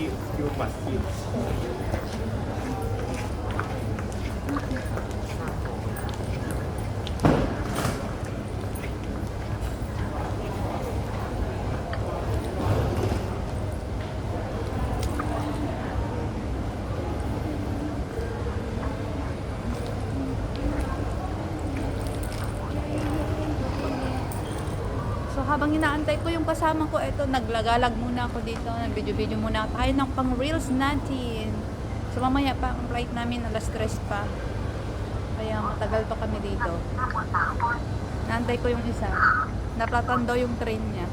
cheese, pure fast cheese. So habang inaantay ko yung kasama ko, eto, naglagalag muna ako dito. Nag-video-video muna tayo ng pang reels natin. So mamaya pa ang flight namin, alas 3 pa. Kaya matagal pa kami dito. Naantay ko yung isa. Naplatan daw yung train niya.